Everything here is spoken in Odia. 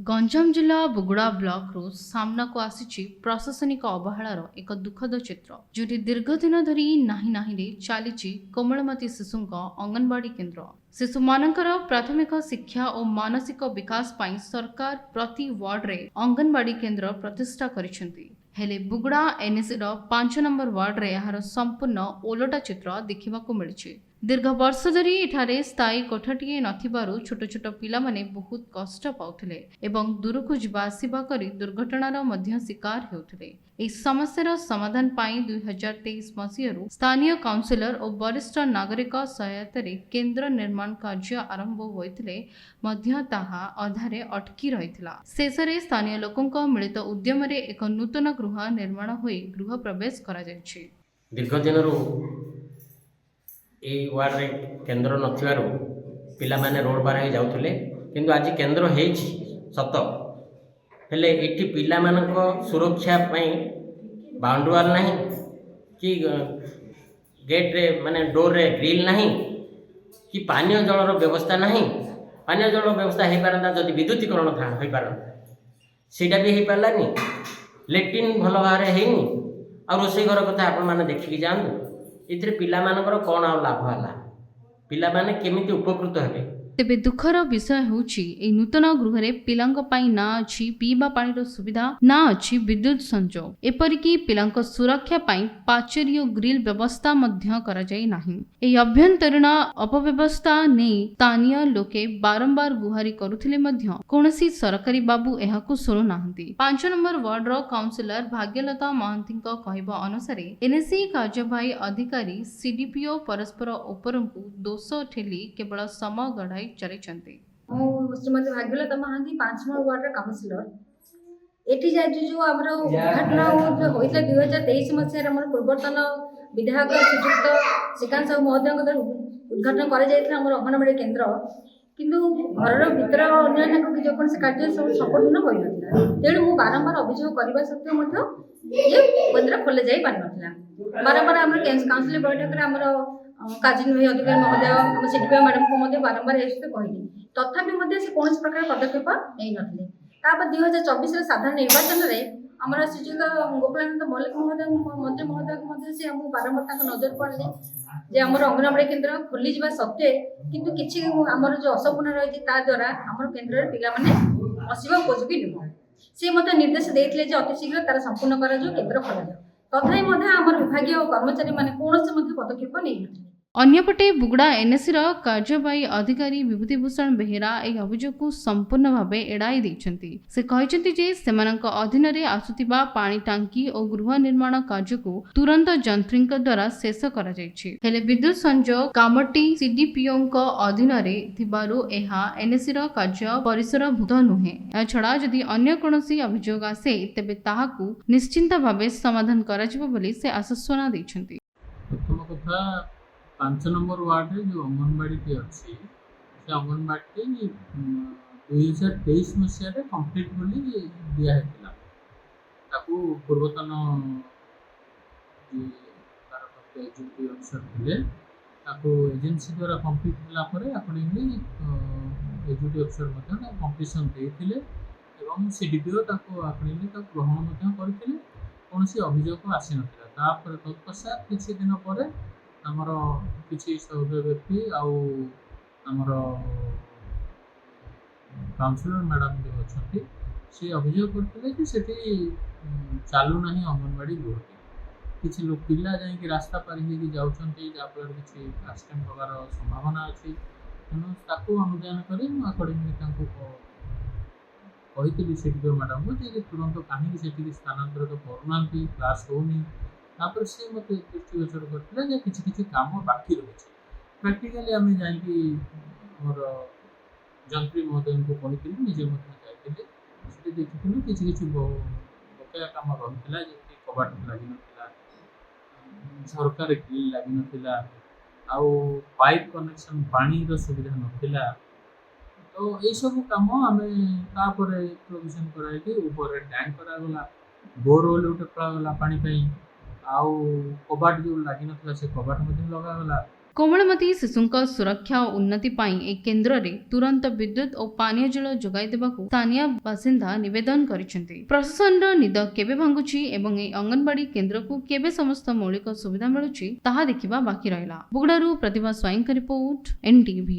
ଗଞ୍ଜାମ ଜିଲ୍ଲା ବୁଗୁଡ଼ା ବ୍ଲକରୁ ସାମ୍ନାକୁ ଆସିଛି ପ୍ରଶାସନିକ ଅବହେଳାର ଏକ ଦୁଃଖଦ ଚିତ୍ର, ଯେଉଁଠି ଦୀର୍ଘ ଦିନ ଧରି ନାହିଁ ଚାଲିଛି କୋମଳମତି ଶିଶୁଙ୍କ ଅଙ୍ଗନବାଡି କେନ୍ଦ୍ର। ଶିଶୁମାନଙ୍କର ପ୍ରାଥମିକ ଶିକ୍ଷା ଓ ମାନସିକ ବିକାଶ ପାଇଁ ସରକାର ପ୍ରତି ୱାର୍ଡରେ ଅଙ୍ଗନବାଡି କେନ୍ଦ୍ର ପ୍ରତିଷ୍ଠା କରିଛନ୍ତି। ହେଲେ ବୁଗୁଡ଼ା ଏନ୍ଏସିର 5 ନମ୍ବର ୱାର୍ଡରେ ଏହାର ସମ୍ପୂର୍ଣ୍ଣ ଓଲଟା ଚିତ୍ର ଦେଖିବାକୁ ମିଳିଛି। ଦୀର୍ଘ ବର୍ଷ ଧରି ଏଠାରେ ସ୍ଥାୟୀ କୋଠାଟିଏ ନଥିବାରୁ ଛୋଟ ଛୋଟ ପିଲାମାନେ ବହୁତ କଷ୍ଟ ପାଉଥିଲେ ଏବଂ ଦୂରକୁ ଯିବା ଆସିବା କରି ଦୁର୍ଘଟଣାର ମଧ୍ୟ ଶିକାର ହେଉଥିଲେ। ଏହି ସମସ୍ୟାର ସମାଧାନ ପାଇଁ 2023 ମସିହାରୁ ସ୍ଥାନୀୟ କାଉନ୍ସିଲର ଓ ବରିଷ୍ଠ ନାଗରିକ ସହାୟତାରେ କେନ୍ଦ୍ର ନିର୍ମାଣ କାର୍ଯ୍ୟ ଆରମ୍ଭ ହୋଇଥିଲେ ମଧ୍ୟ ତାହା ଅଧାରେ ଅଟକି ରହିଥିଲା। ଶେଷରେ ସ୍ଥାନୀୟ ଲୋକଙ୍କ ମିଳିତ ଉଦ୍ୟମରେ ଏକ ନୂତନ ଗୃହ ନିର୍ମାଣ ହୋଇ ଗୃହ ପ୍ରବେଶ କରାଯାଇଛି। ଦୀର୍ଘ ଦିନରୁ এই ওয়ার্ডରେ କେନ୍ଦ୍ର ନଥିବାରୁ ପିଲାମାନେ ରୋଡ଼ ପାର ହୋଇ ଯାଉଥିଲେ, କିନ୍ତୁ ଆଜି କେନ୍ଦ୍ର ହେଇଛି ସତ, ହେଲେ ଏଠି ପିଲାମାନଙ୍କ ସୁରକ୍ଷା ପାଇଁ ବାଉଣ୍ଡରୀ ୱାଲ୍ ନାହିଁ କି ଗେଟ୍ରେ ମାନେ ଡୋର୍ରେ ଗ୍ରିଲ୍ ନାହିଁ କି ପାନୀୟ ଜଳର ବ୍ୟବସ୍ଥା ନାହିଁ। ପାନୀୟ ଜଳର ବ୍ୟବସ୍ଥା ହୋଇପାରନ୍ତା ଯଦି ବିଦ୍ୟୁତୀକରଣ ହୋଇପାରନ୍ତା, ସେଇଟା ବି ହୋଇପାରିଲାନି। ଲେଟ୍ରିନ୍ ଭଲ ଭାବରେ ହେଇନି। ଆଉ ରୋଷେଇ ଘର କଥା ଆପଣମାନେ ଦେଖିକି ଯାଆନ୍ତୁ। ଏଥିରେ ପିଲାମାନଙ୍କର କ'ଣ ଆଉ ଲାଭ ହେଲା? ପିଲାମାନେ କେମିତି ଉପକୃତ ହେବେ? ତେବେ ଦୁଃଖର ବିଷୟ ହେଉଛି ଏହି ନୂତନ ଗୃହରେ ପିଲାଙ୍କ ପାଇଁ ନା ଅଛି ପିଇବା ପାଣିର ସୁବିଧା, ନା ଅଛି ବିଦ୍ୟୁତ ସଂଯୋଗ, ଏପରିକି ପିଲାଙ୍କ ସୁରକ୍ଷା ପାଇଁ ପାଚେରୀ ଓ ଗ୍ରିଲ୍ ବ୍ୟବସ୍ଥା ମଧ୍ୟ କରାଯାଇ ନାହିଁ। ଏହି ଅଭ୍ୟନ୍ତରୀଣ ଅପବ୍ୟବସ୍ଥା ନେଇ ସ୍ଥାନୀୟ ଲୋକେ ବାରମ୍ବାର ଗୁହାରି କରୁଥିଲେ ମଧ୍ୟ କୌଣସି ସରକାରୀ ବାବୁ ଏହାକୁ ଶୁଣୁନାହାନ୍ତି। 5 ନମ୍ବର ୱାର୍ଡର କାଉନ୍ସିଲର ଭାଗ୍ୟଲତା ମହାନ୍ତିଙ୍କ କହିବା ଅନୁସାରେ ଏନ୍ଏସି କାର୍ଯ୍ୟବାହୀ ଅଧିକାରୀ ସିଡିପିଓ ପରସ୍ପର ଉପରଙ୍କୁ ଦୋଷ ଠେଲି କେବଳ ସମୟ ଗଢ଼ାଇ ଚାଲିଛନ୍ତି। ମୁଁ ଶ୍ରୀମତୀ ଭାଗ୍ୟଲତା ମହାନ୍ତି 5 ନମ୍ବର ୱାର୍ଡର କାଉନ୍ସିଲର। ଏଠି ଯେଉଁ ଆମର ଉଦ୍ଘାଟନ ହୋଇଥିଲା 2023 ମସିହାରେ ଆମର ପୂର୍ବତନ ବିଧାୟକ ଶ୍ରୀଯୁକ୍ତ ଶ୍ରୀକାନ୍ତ ସାହୁ ମହୋଦୟଙ୍କ ଦ୍ୱାରା ଉଦ୍ଘାଟନ କରାଯାଇଥିଲା ଆମର ଅଙ୍ଗନବାଡି କେନ୍ଦ୍ର, କିନ୍ତୁ ଘରର ଭିତର ଉନ୍ନୟନ ଯେକୌଣସି କାର୍ଯ୍ୟ ସବୁ ସମ୍ପୂର୍ଣ୍ଣ ହୋଇନଥିଲା। ତେଣୁ ମୁଁ ବାରମ୍ବାର ଅଭିଯୋଗ କରିବା ସତ୍ତ୍ୱେ ମଧ୍ୟ ଇଏ କେନ୍ଦ୍ର ଖୋଲାଯାଇ ପାରିନଥିଲା। ବାରମ୍ବାର ଆମର କାଉନ୍ସିଲ ବୈଠକରେ ଆମର କାର୍ଯ୍ୟନିର୍ବାହୀ ଅଧିକାରୀ ମହୋଦୟ ଆମ ସିଡିପିଓ ମ୍ୟାଡାମଙ୍କୁ ମଧ୍ୟ ବାରମ୍ବାର ଏ ବିଷୟରେ କହିଲି, ତଥାପି ମଧ୍ୟ ସେ କୌଣସି ପ୍ରକାର ପଦକ୍ଷେପ ନେଇନଥିଲେ। ତାପରେ 2024ର ସାଧାରଣ ନିର୍ବାଚନରେ ଆମର ଶ୍ରୀଯୁକ୍ତ ଗୋପାଳାନନ୍ଦ ମଲ୍ଲିକ ମହୋଦୟ ମନ୍ତ୍ରୀ ମହୋଦୟଙ୍କୁ ମଧ୍ୟ ସେ ଆମକୁ ବାରମ୍ବାର ତାଙ୍କ ନଜରକୁ ଆଣିଲେ ଯେ ଆମର ଅଙ୍ଗନବାଡି କେନ୍ଦ୍ର ଖୋଲିଯିବା ସତ୍ତ୍ୱେ କିନ୍ତୁ କିଛି ଆମର ଯେଉଁ ଅସମ୍ପୂର୍ଣ୍ଣ ରହିଛି ତା ଦ୍ୱାରା ଆମର କେନ୍ଦ୍ରରେ ପିଲାମାନେ ବସିବା ଉପଯୋଗୀ ନୁହଁ। ସେ ମଧ୍ୟ ନିର୍ଦ୍ଦେଶ ଦେଇଥିଲେ ଯେ ଅତି ଶୀଘ୍ର ତାର ସମ୍ପୂର୍ଣ୍ଣ କରାଯାଉ, କେନ୍ଦ୍ର ଖୋଲାଯାଉ। ତଥାପି ମଧ୍ୟ ଆମର ବିଭାଗୀୟ କର୍ମଚାରୀମାନେ କୌଣସି ମଧ୍ୟ ପଦକ୍ଷେପ ନେଇନଥିଲେ। ଅନ୍ୟପଟେ ବୁଗୁଡ଼ା ଏନ୍ଏସିର କାର୍ଯ୍ୟବାହୀ ଅଧିକାରୀ ବିଭୂତିଭୂଷଣ ବେହେରା ଏହି ଅଭିଯୋଗକୁ ସମ୍ପୂର୍ଣ୍ଣ ଭାବେ ଏଡ଼ାଇ ଦେଇଛନ୍ତି। ସେ କହିଛନ୍ତି ଯେ ସେମାନଙ୍କ ଅଧୀନରେ ଆସୁଥିବା ପାଣି ଟାଙ୍କି ଓ ଗୃହ ନିର୍ମାଣ କାର୍ଯ୍ୟକୁ ତୁରନ୍ତ ଯନ୍ତ୍ରୀଙ୍କ ଦ୍ୱାରା ଶେଷ କରାଯାଇଛି। ହେଲେ ବିଦ୍ୟୁତ ସଂଯୋଗ କାମଟି ସିଡିପିଓଙ୍କ ଅଧୀନରେ ଥିବାରୁ ଏହା ଏନ୍ଏସିର କାର୍ଯ୍ୟ ପରିସରଭୁକ୍ତ ନୁହେଁ। ଏହାଛଡ଼ା ଯଦି ଅନ୍ୟ କୌଣସି ଅଭିଯୋଗ ଆସେ ତେବେ ତାହାକୁ ନିଶ୍ଚିନ୍ତ ଭାବେ ସମାଧାନ କରାଯିବ ବୋଲି ସେ ଆଶ୍ୱାସନା ଦେଇଛନ୍ତି। ପ୍ରଥମ କଥା, 5 ନମ୍ବର ୱାର୍ଡରେ ଯେଉଁ ଅଙ୍ଗନବାଡ଼ିଟି ଅଛି, ସେ ଅଙ୍ଗନବାଡ଼ିଟି 2023 ମସିହାରେ କମ୍ପ୍ଲିଟ୍ ବୋଲି ଦିଆହେଇଥିଲା। ତାକୁ ପୂର୍ବତନ ଏକ୍ଜିକ୍ୟୁଟିଭ୍ ଅଫିସର ଥିଲେ, ତାକୁ ଏଜେନ୍ସି ଦ୍ୱାରା କମ୍ପ୍ଲିଟ୍ ହେଲା ପରେ ଆକର୍ଡିଂଲି ଏକ୍ଜିକ୍ୟୁଟିଭ୍ ଅଫିସର ମଧ୍ୟ ତାକୁ କମ୍ପ୍ଲିସନ୍ ଦେଇଥିଲେ ଏବଂ ସିଡିପିଓ ତାକୁ ଆକର୍ଡିଂଲି ତାକୁ ଗ୍ରହଣ ମଧ୍ୟ କରିଥିଲେ। କୌଣସି ଅଭିଯୋଗ ଆସିନଥିଲା। ତାପରେ ତତ୍ପଶ୍ଚାତ କିଛି ଦିନ ପରେ ଆମର କିଛି ସହୃଦୟ ବ୍ୟକ୍ତି ଆଉ ଆମର କାଉନ୍ସିଲର ମ୍ୟାଡ଼ାମ୍ ଯେଉଁ ଅଛନ୍ତି ସେ ଅଭିଯୋଗ କରିଥିଲେ ଯେ ସେଠି ଚାଲୁନାହିଁ ଅଙ୍ଗନବାଡ଼ି ଗୃହଟି। କିଛି ପିଲା ଯାଇକି ରାସ୍ତା ପାରି ହେଇକି ଯାଉଛନ୍ତି, ଯାହାଫଳରେ କିଛି ଆକ୍ସିଡେଣ୍ଟ ହେବାର ସମ୍ଭାବନା ଅଛି। ତେଣୁ ତାକୁ ଅନୁଧ୍ୟାନ କରି ମୁଁ ଆକର୍ଡିଂଲି ତାଙ୍କୁ କହିଥିଲି ସିଡିପିଓ ମ୍ୟାଡ଼ାମ୍କୁ ଯେ ତୁରନ୍ତ କାହିଁକି ସେଠିକି ସ୍ଥାନାନ୍ତରିତ କରୁନାହାନ୍ତି, କ୍ଲାସ୍ ହେଉନି। ତାପରେ ସେ ମୋତେ ଦୃଷ୍ଟିଗୋଚର କରିଥିଲେ ଯେ କିଛି କିଛି କାମ ବାକି ରହିଛି। ପ୍ରାକ୍ଟିକାଲି ଆମେ ଯାଇକି ଆମର ଯନ୍ତ୍ରୀ ମହୋଦୟଙ୍କୁ କହିଥିଲି, ନିଜେ ମଧ୍ୟ ଯାଇଥିଲି, ସେଠି ଦେଖିଥିଲୁ କିଛି କିଛି ବକେୟା କାମ ରହିଥିଲା, ଯେମିତି କବାଟ ଲାଗିନଥିଲା, ଝରକାରେ ଗ୍ରିଲ୍ ଲାଗିନଥିଲା, ଆଉ ପାଇପ୍ କନେକ୍ସନ୍ ପାଣିର ସୁବିଧା ନଥିଲା। ତ ଏଇସବୁ କାମ ଆମେ ତାପରେ ପ୍ରୋଭିଜନ୍ କରାଇକି ଉପରେ ଟ୍ୟାଙ୍କ କରାଗଲା, ବୋରୱେଲ୍ ଗୋଟେ ଖୋଳାଗଲା ପାଣି ପାଇଁ, ଆଉ କବାଟ ଯେଉଁ ଲାଗିନଥିଲା ସେ କବାଟ ମଧ୍ୟ ଲଗାଗଲା। कोमलमती शिशुଙ୍କ सुरक्षा और उन्नति पाई ए केन्द्र रे तुरंत विद्युत और पानीय जल जोगाई देबाकू स्थानीय बासिंदा निवेदन करिसेंती। प्रशासन रो निद केबे भांगुची एवं ए अंगनवाड़ी केन्द्र को केबे समस्त मौलिक सुविधा मिलुची ताहा देखिबा बाकी रहला। बुगडारू प्रतिभा स्वाईंक रिपोर्ट NTV।